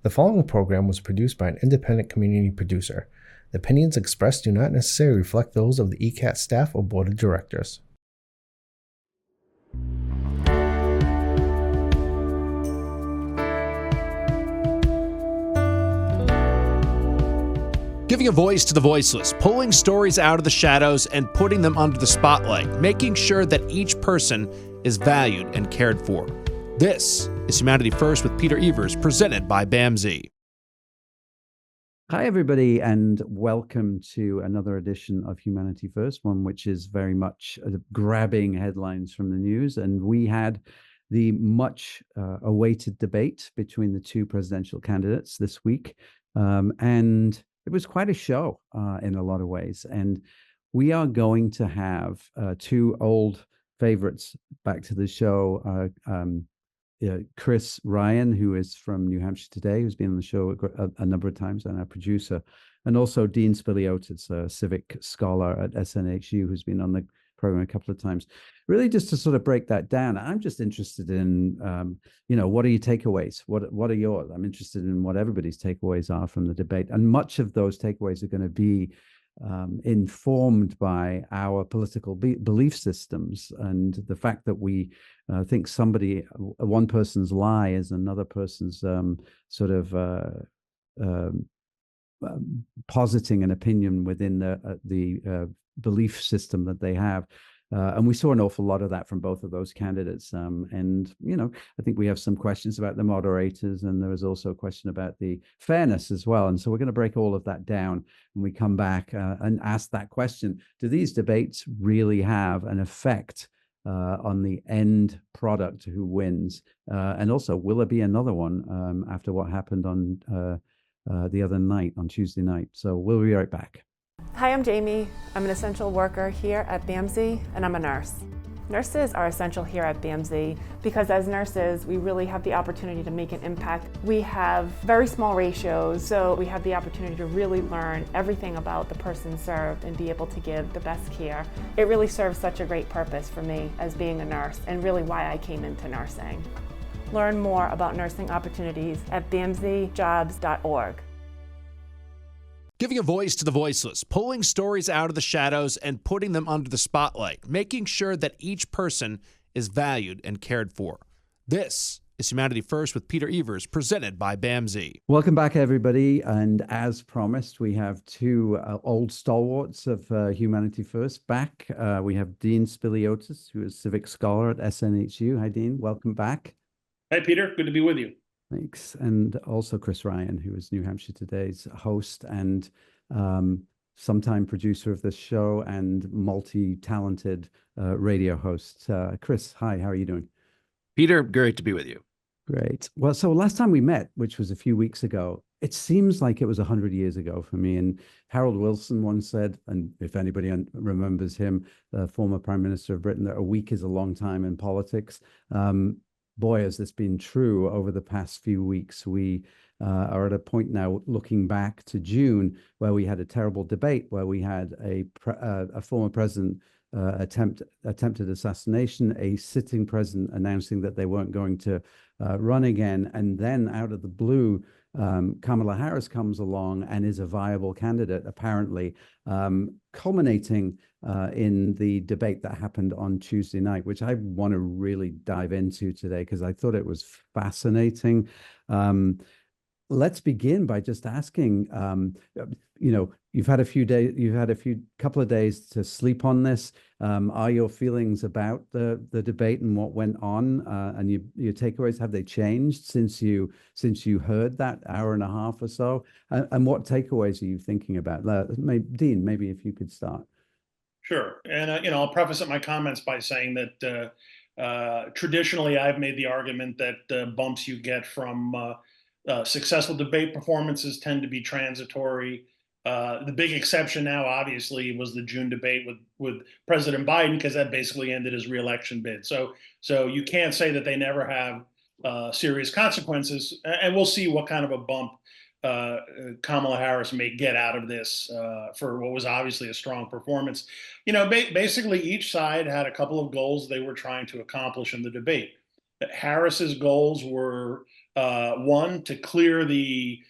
The following program was produced by an independent community producer. The opinions expressed do not necessarily reflect those of the ECAT staff or board of directors. Giving a voice to the voiceless, pulling stories out of the shadows and putting them under the spotlight, making sure that each person is valued and cared for. This is Humanity First with Peter Evers, presented by BAMSI. Hi, everybody, and welcome to another edition of Humanity First, one which is very much grabbing headlines from the news. And we had the much awaited debate between the two presidential candidates this week. And it was quite a show in a lot of ways. And we are going to have two old favorites back to the show. Chris Ryan, who is from New Hampshire Today, who's been on the show a number of times, and our producer, and also Dean Spiliotes, a civic scholar at SNHU, who's been on the program a couple of times. Really, just to sort of break that down, I'm just interested in, what are your takeaways? What are yours? I'm interested in what everybody's takeaways are from the debate, and much of those takeaways are going to be informed by our political belief systems and the fact that we think one person's lie is another person's positing an opinion within the belief system that they have. And we saw an awful lot of that from both of those candidates. I think we have some questions about the moderators, and there was also a question about the fairness as well. And so we're going to break all of that down when we come back and ask that question. Do these debates really have an effect on the end product who wins? And also, will there be another one after what happened on the other night, on Tuesday night? So we'll be right back. Hi, I'm Jamie. I'm an essential worker here at BAMSI, and I'm a nurse. Nurses are essential here at BAMSI because as nurses, we really have the opportunity to make an impact. We have very small ratios, so we have the opportunity to really learn everything about the person served and be able to give the best care. It really serves such a great purpose for me as being a nurse, and really why I came into nursing. Learn more about nursing opportunities at bamsijobs.org. Giving a voice to the voiceless, pulling stories out of the shadows and putting them under the spotlight, making sure that each person is valued and cared for. This is Humanity First with Peter Evers, presented by BAMSI. Welcome back, everybody. And as promised, we have two old stalwarts of Humanity First back. We have Dean Spiliotes, who is civic scholar at SNHU. Hi, Dean. Welcome back. Hi, Peter. Good to be with you. Thanks. And also Chris Ryan, who is New Hampshire Today's host and sometime producer of this show and multi-talented radio host. Chris, hi, how are you doing? Peter, great to be with you. Great. Well, so last time we met, which was a few weeks ago, it seems like it was 100 years ago for me. And Harold Wilson once said, and if anybody remembers him, the former Prime Minister of Britain, that a week is a long time in politics. Boy, has this been true over the past few weeks. We are at a point now, looking back to June, where we had a terrible debate, where we had a former president attempted assassination, a sitting president announcing that they weren't going to run again, and then out of the blue, Kamala Harris comes along and is a viable candidate, apparently, culminating in the debate that happened on Tuesday night, which I want to really dive into today because I thought it was fascinating. Let's begin by just asking, you've had a couple of days to sleep on this. Are your feelings about the debate and what went on and your takeaways, have they changed since you heard that hour and a half or so? And what takeaways are you thinking about? Dean, maybe if you could start. Sure. And, I'll preface my comments by saying that traditionally I've made the argument that bumps you get from successful debate performances tend to be transitory. The big exception now, obviously, was the June debate with President Biden, because that basically ended his reelection bid. So you can't say that they never have serious consequences. And we'll see what kind of a bump Kamala Harris may get out of this for what was obviously a strong performance. Basically each side had a couple of goals they were trying to accomplish in the debate. Harris's goals were one, to clear the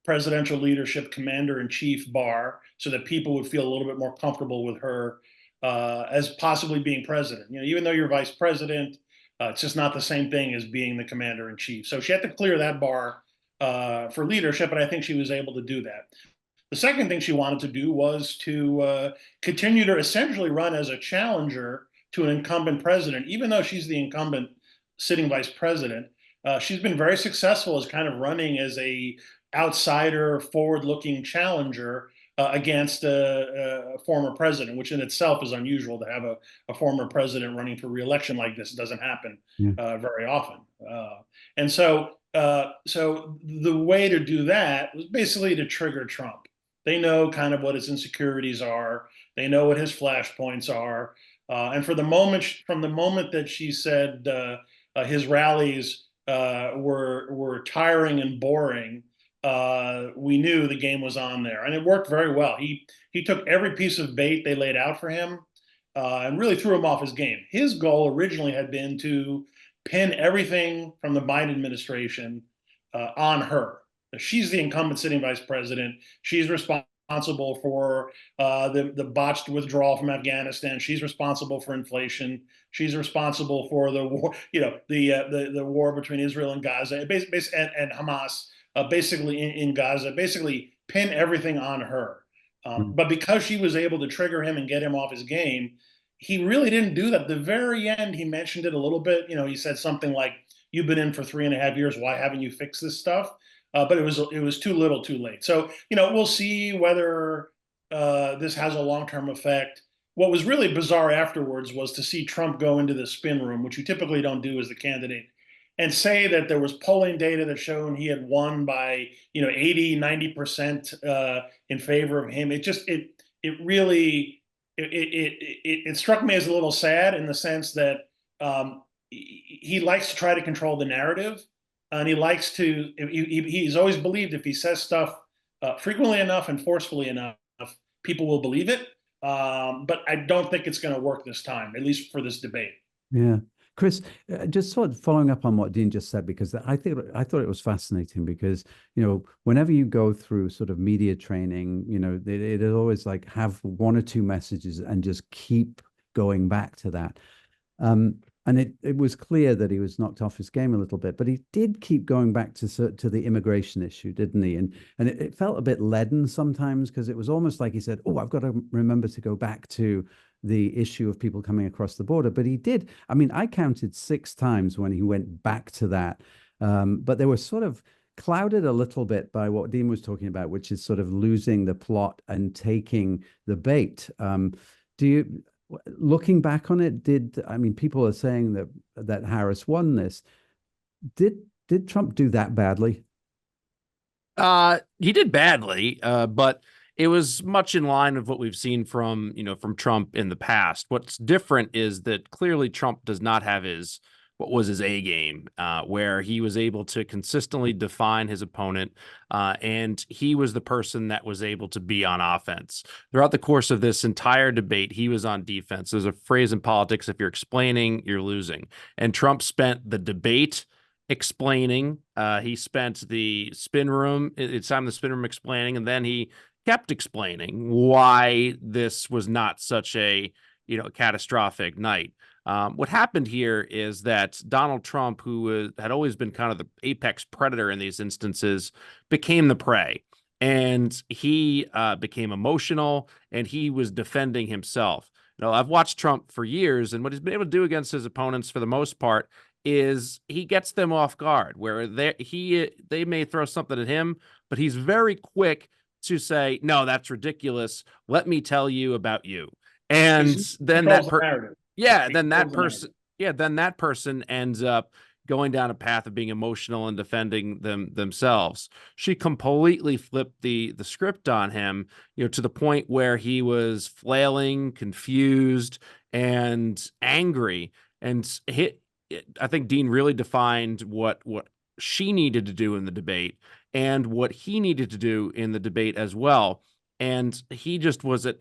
presidential leadership commander-in-chief bar so that people would feel a little bit more comfortable with her as possibly being president. Even though you're vice president, it's just not the same thing as being the commander-in-chief. So she had to clear that bar for leadership, and I think she was able to do that. The second thing she wanted to do was to continue to essentially run as a challenger to an incumbent president. Even though she's the incumbent sitting vice president, she's been very successful as kind of running as a outsider, forward-looking challenger against a former president, which in itself is unusual to have a former president running for re-election like this. It doesn't happen very often. And so the way to do that was basically to trigger Trump. They know kind of what his insecurities are. They know what his flashpoints are. And from the moment that she said his rallies were tiring and boring, we knew the game was on there, and it worked very well. He took every piece of bait they laid out for him and really threw him off his game. His goal originally had been to pin everything from the Biden administration on her. She's the incumbent sitting vice president. She's responsible for the botched withdrawal from Afghanistan. She's responsible for inflation. She's responsible for the war, the war between Israel and Gaza and Hamas, basically in Gaza. Basically, pin everything on her. But because she was able to trigger him and get him off his game, he really didn't do that. At the very end, he mentioned it a little bit. He said something like, "You've been in for 3.5 years. Why haven't you fixed this stuff?" But it was too little, too late. So we'll see whether this has a long-term effect. What was really bizarre afterwards was to see Trump go into the spin room, which you typically don't do as the candidate, and say that there was polling data that showed he had won by 80, 90% in favor of him. It struck me as a little sad in the sense that he likes to try to control the narrative. And he's always believed if he says stuff frequently enough and forcefully enough, people will believe it. But I don't think it's going to work this time, at least for this debate. Yeah. Chris, just sort of following up on what Dean just said, because I thought it was fascinating because, whenever you go through sort of media training, it is always like have one or two messages and just keep going back to that. And it was clear that he was knocked off his game a little bit, but he did keep going back to the immigration issue, didn't he? And it felt a bit leaden sometimes because it was almost like he said, "Oh, I've got to remember to go back to the issue of people coming across the border." But he did. I mean, I counted 6 times when he went back to that, but they were sort of clouded a little bit by what Dean was talking about, which is sort of losing the plot and taking the bait. Looking back on it, people are saying that Harris won this. Did Trump do that badly? He did badly, but it was much in line with what we've seen from Trump in the past. What's different is that clearly Trump does not have what was his A game, where he was able to consistently define his opponent, and he was the person that was able to be on offense. Throughout the course of this entire debate, he was on defense. There's a phrase in politics, if you're explaining, you're losing. And Trump spent the debate explaining. He spent the spin room, it's time the spin room explaining, and then he kept explaining why this was not such a catastrophic night. What happened here is that Donald Trump, who had always been kind of the apex predator in these instances, became the prey. And he became emotional, and he was defending himself. I've watched Trump for years, and what he's been able to do against his opponents for the most part is he gets them off guard, where they may throw something at him, but he's very quick to say, "No, that's ridiculous. Let me tell you about you." And then that person ends up going down a path of being emotional and defending themselves. She completely flipped the script on him, to the point where he was flailing, confused, and angry. And I think Dean really defined what she needed to do in the debate and what he needed to do in the debate as well. And he just was at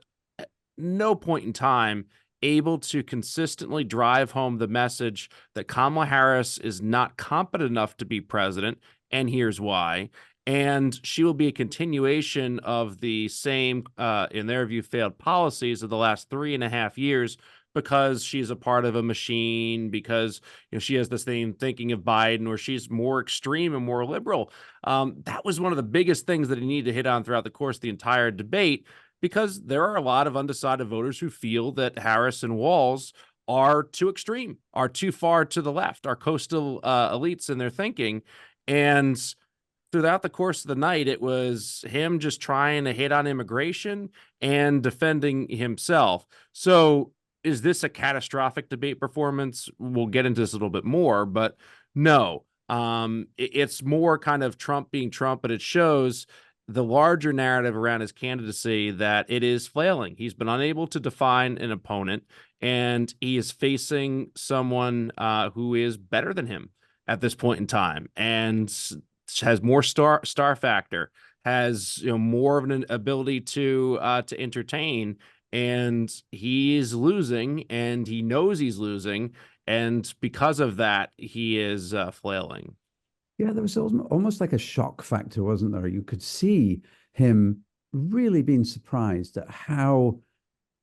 no point in time able to consistently drive home the message that Kamala Harris is not competent enough to be president, and here's why. And she will be a continuation of the same, in their view, failed policies of the last 3.5 years, because she's a part of a machine, because she has the same thinking of Biden, or she's more extreme and more liberal. That was one of the biggest things that he needed to hit on throughout the course of the entire debate, because there are a lot of undecided voters who feel that Harris and Walz are too extreme, are too far to the left, are coastal elites in their thinking. And throughout the course of the night, it was him just trying to hit on immigration and defending himself. So is this a catastrophic debate performance? We'll get into this a little bit more, but no. It's more kind of Trump being Trump, but it shows the larger narrative around his candidacy that it is flailing. He's been unable to define an opponent, and he is facing someone who is better than him at this point in time, and has more star factor, has more of an ability to entertain, and he is losing, and he knows he's losing, and because of that, he is flailing. Yeah, there was almost like a shock factor, wasn't there? You could see him really being surprised at how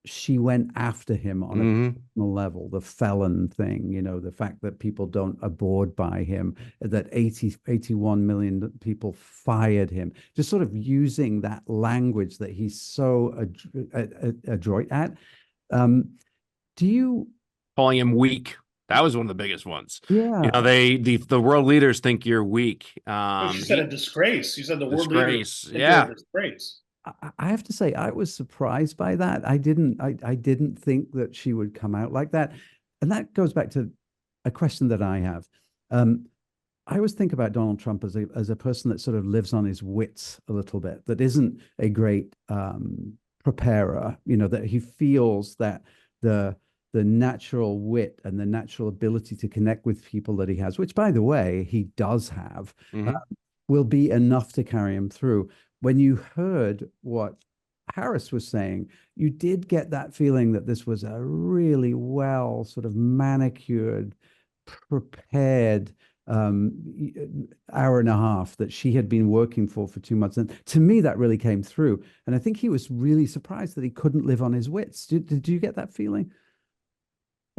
she went after him on a personal level, the felon thing, the fact that people don't abhorred by him, that 81 million people fired him, just sort of using that language that he's so adroit at. Do you... Calling him weak. That was one of the biggest ones. Yeah. The world leaders think you're weak. She said a disgrace. You said the world leaders think yeah. you're a disgrace. I have to say, I was surprised by that. I didn't think that she would come out like that. And that goes back to a question that I have. I always think about Donald Trump as a person that sort of lives on his wits a little bit, that isn't a great preparer, that he feels that the natural wit and the natural ability to connect with people that he has, which, by the way, he does have, will be enough to carry him through. When you heard what Harris was saying, you did get that feeling that this was a really well sort of manicured, prepared hour and a half that she had been working for 2 months. And to me, that really came through. And I think he was really surprised that he couldn't live on his wits. Did you get that feeling?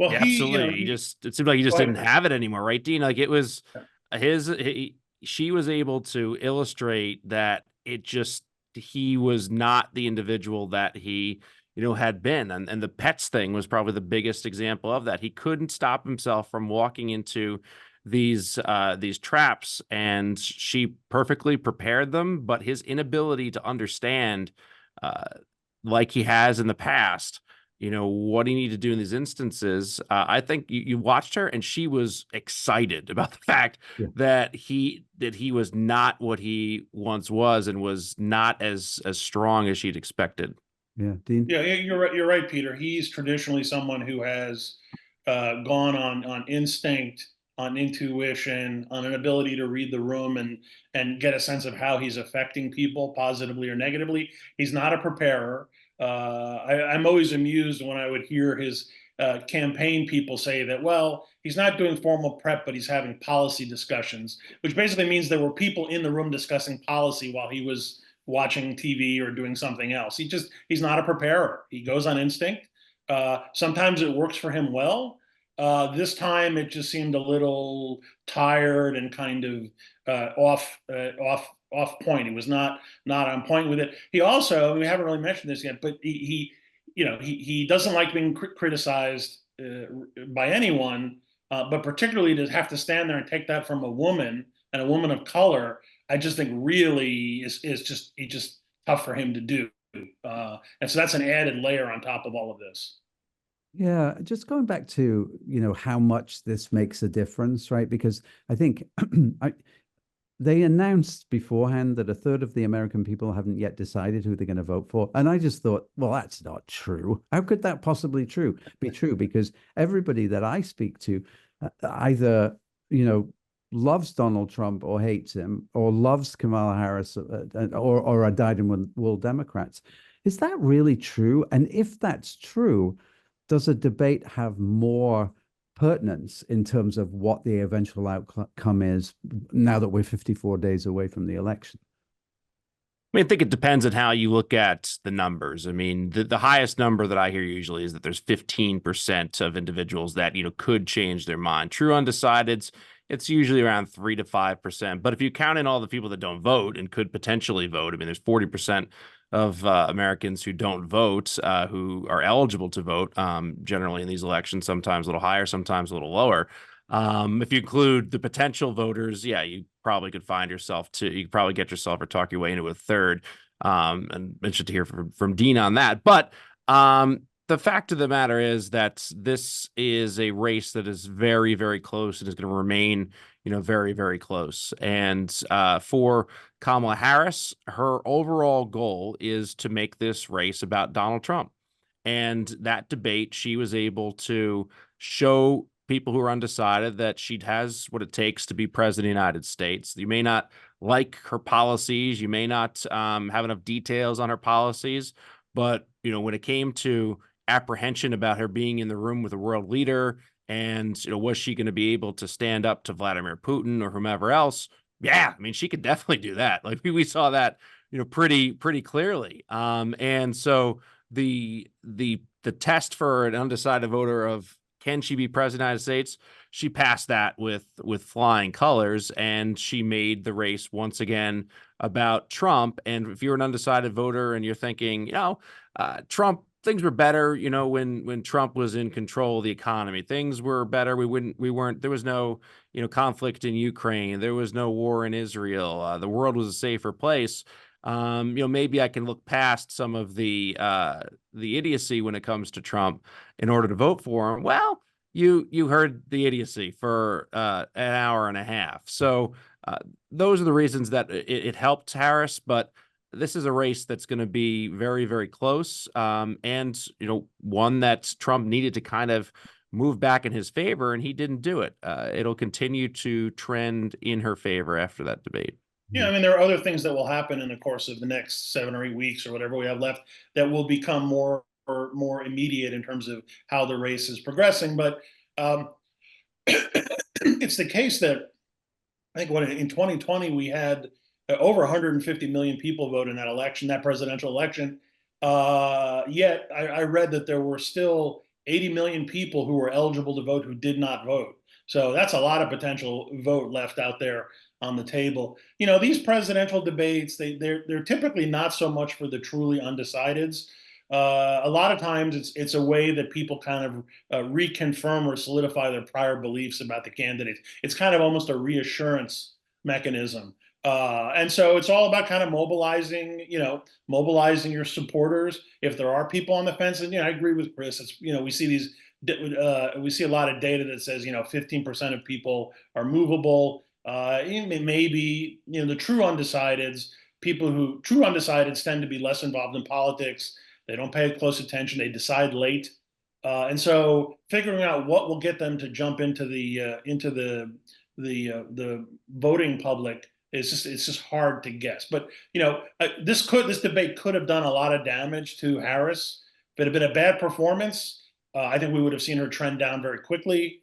Well, yeah, absolutely. It seemed like he just didn't have it anymore, right, Dean? Like it was she was able to illustrate that he was not the individual that he, had been. And the pets thing was probably the biggest example of that. He couldn't stop himself from walking into these traps, and she perfectly prepared them, but his inability to understand, like he has in the past, what he needed to do in these instances. I think you watched her, and she was excited about the fact that he was not what he once was, and was not as strong as she'd expected. Yeah, Dean. Yeah, you're right, Peter. He's traditionally someone who has gone on instinct, on intuition, on an ability to read the room and get a sense of how he's affecting people positively or negatively. He's not a preparer. I'm always amused when I would hear his campaign people say that, well, he's not doing formal prep, but he's having policy discussions, which basically means there were people in the room discussing policy while he was watching TV or doing something else. He's not a preparer. He goes on instinct. Sometimes it works for him well. This time it just seemed a little tired and kind of off point. He was not on point with it. He also, we haven't really mentioned this yet, but he doesn't like being criticized by anyone, but particularly to have to stand there and take that from a woman, and a woman of color, I just think really is just tough for him to do. And so that's an added layer on top of all of this. Yeah, just going back to, how much this makes a difference, right? Because I think they announced beforehand that a third of the American people haven't yet decided who they're going to vote for. And I just thought, well, that's not true. How could that possibly be true? Because everybody that I speak to either, loves Donald Trump or hates him, or loves Kamala Harris, or are dyed-in-the-wool Democrats. Is that really true? And if that's true, does a debate have more pertinence in terms of what the eventual outcome is now that we're 54 days away from the election? I think it depends on how you look at the numbers. I mean, the highest number that I hear usually is that there's 15% of individuals that, could change their mind. True undecideds, it's usually around 3 to 5%. But if you count in all the people that don't vote and could potentially vote, I mean, there's 40% of Americans who don't vote, who are eligible to vote, generally in these elections, sometimes a little higher, sometimes a little lower. If you include the potential voters, yeah, you probably could you could probably get yourself or talk your way into a third. And interested to hear from Dean on that. But the fact of the matter is that this is a race that is very, very close and is going to remain, very, very close. And for Kamala Harris, her overall goal is to make this race about Donald Trump. And that debate, she was able to show people who are undecided that she has what it takes to be president of the United States. You may not like her policies. You may not have enough details on her policies. But, when it came to apprehension about her being in the room with a world leader and, was she going to be able to stand up to Vladimir Putin or whomever else? Yeah, I mean, she could definitely do that. Like we saw that, pretty clearly. And so the test for an undecided voter of can she be president of the United States? She passed that with flying colors, and she made the race once again about Trump. And if you're an undecided voter and you're thinking, Trump, things were better, when Trump was in control of the economy, things were better. There was no, conflict in Ukraine. There was no war in Israel. The world was a safer place. Maybe I can look past some of the idiocy when it comes to Trump in order to vote for him. Well, you heard the idiocy for an hour and a half. So those are the reasons that it helped Harris. But this is a race that's going to be very, very close, and one that Trump needed to kind of move back in his favor, and he didn't do it. It'll continue to trend in her favor after that debate. Yeah, I mean, there are other things that will happen in the course of the next 7 or 8 weeks or whatever we have left that will become more immediate in terms of how the race is progressing. But it's the case that I think in 2020 we had over 150 million people vote in that election, that presidential election. Yet I read that there were still 80 million people who were eligible to vote who did not vote. So that's a lot of potential vote left out there on the table. These presidential debates, they're typically not so much for the truly undecideds. A lot of times it's a way that people kind of reconfirm or solidify their prior beliefs about the candidates. It's kind of almost a reassurance mechanism. And so it's all about kind of mobilizing your supporters. If there are people on the fence, and I agree with Chris. It's we see a lot of data that says 15% of people are movable. Maybe the true undecideds, true undecideds tend to be less involved in politics. They don't pay close attention. They decide late, and so figuring out what will get them to jump into the voting public it's just hard to guess. But this debate could have done a lot of damage to Harris. If it had been a bad performance, I think we would have seen her trend down very quickly.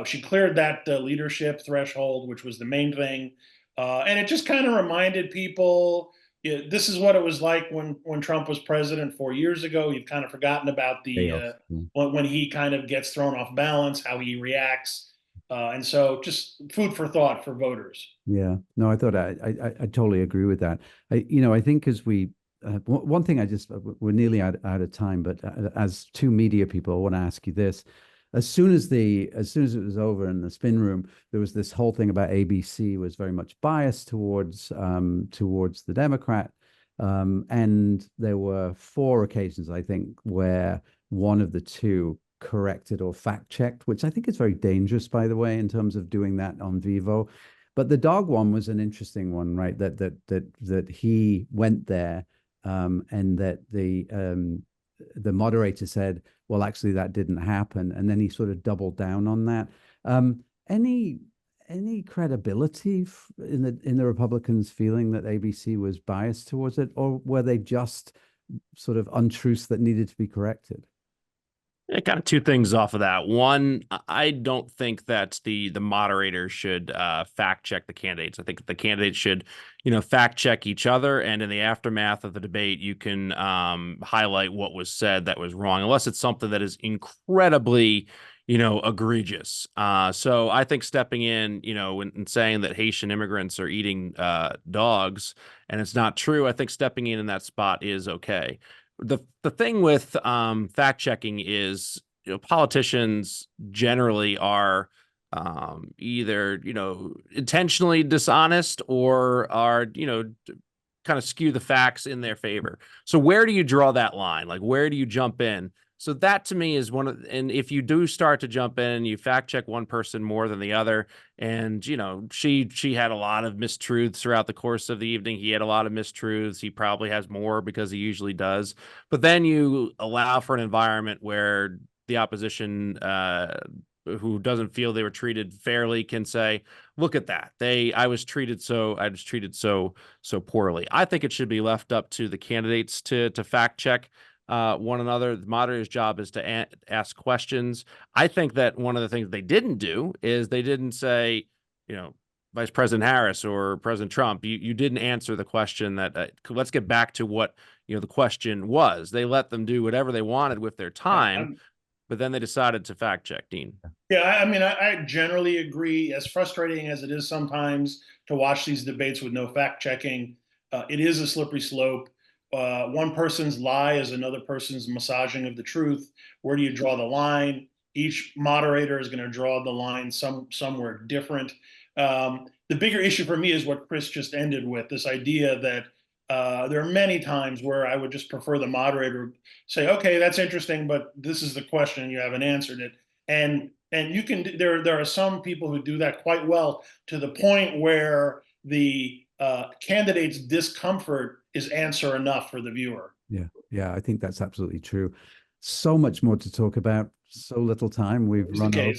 She cleared that leadership threshold, which was the main thing, and it just kind of reminded people. This is what it was like when Trump was president 4 years ago. You've kind of forgotten about when he kind of gets thrown off balance, how he reacts. And so just food for thought for voters. Yeah, no, I thought I totally agree with that. I think as one thing we're nearly out of time, but as two media people, I want to ask you this. As soon as it was over in the spin room, there was this whole thing about ABC was very much biased towards the Democrat. And there were 4 occasions, I think, where one of the two corrected or fact-checked, which I think is very dangerous, by the way, in terms of doing that on Vivo. But the dog one was an interesting one, right? That he went there, and that the moderator said, well, actually, that didn't happen. And then he sort of doubled down on that. Any credibility in the Republicans feeling that ABC was biased towards it, or were they just sort of untruths that needed to be corrected? Yeah, kind of two things off of that. One, I don't think that the moderator should fact check the candidates. I think the candidates should, fact check each other, and in the aftermath of the debate, you can highlight what was said that was wrong, unless it's something that is incredibly, egregious. So I think stepping in, and saying that Haitian immigrants are eating dogs, and it's not true. I think stepping in that spot is okay. The thing with fact checking is, politicians generally are either intentionally dishonest or are kind of skew the facts in their favor. So where do you draw that line? Like, where do you jump in? So that to me is and if you do start to jump in, you fact check one person more than the other, and she had a lot of mistruths throughout the course of the evening. He had a lot of mistruths. He probably has more because he usually does. But then you allow for an environment where the opposition, who doesn't feel they were treated fairly, can say, look at that. I was treated so poorly. I think it should be left up to the candidates to fact check one another. The moderator's job is to ask questions. I think that one of the things they didn't do is they didn't say, Vice President Harris or President Trump, you didn't answer the question that, let's get back to what, the question was. They let them do whatever they wanted with their time, but then they decided to fact check. Dean. Yeah, I mean, I generally agree. As frustrating as it is sometimes to watch these debates with no fact checking, it is a slippery slope. One person's lie is another person's massaging of the truth. Where do you draw the line? Each moderator is going to draw the line somewhere different. The bigger issue for me is what Chris just ended with, this idea that there are many times where I would just prefer the moderator say, okay, that's interesting, but this is the question, you haven't answered it. And you can, there are some people who do that quite well, to the point where the candidate's discomfort is answer enough for the viewer. Yeah, I think that's absolutely true. So much more to talk about, so little time. We've run over.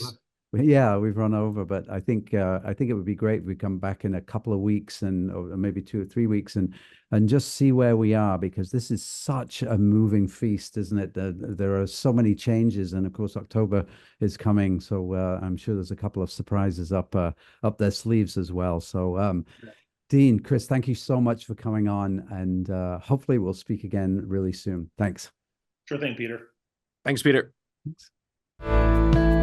Yeah, we've run over, but I think it would be great if we come back in a couple of weeks or maybe 2 or 3 weeks and just see where we are, because this is such a moving feast, isn't it? There are so many changes, and of course October is coming, so I'm sure there's a couple of surprises up their sleeves as well. So Dean, Chris, thank you so much for coming on, and hopefully we'll speak again really soon. Thanks. Sure thing, Peter. Thanks, Peter. Thanks.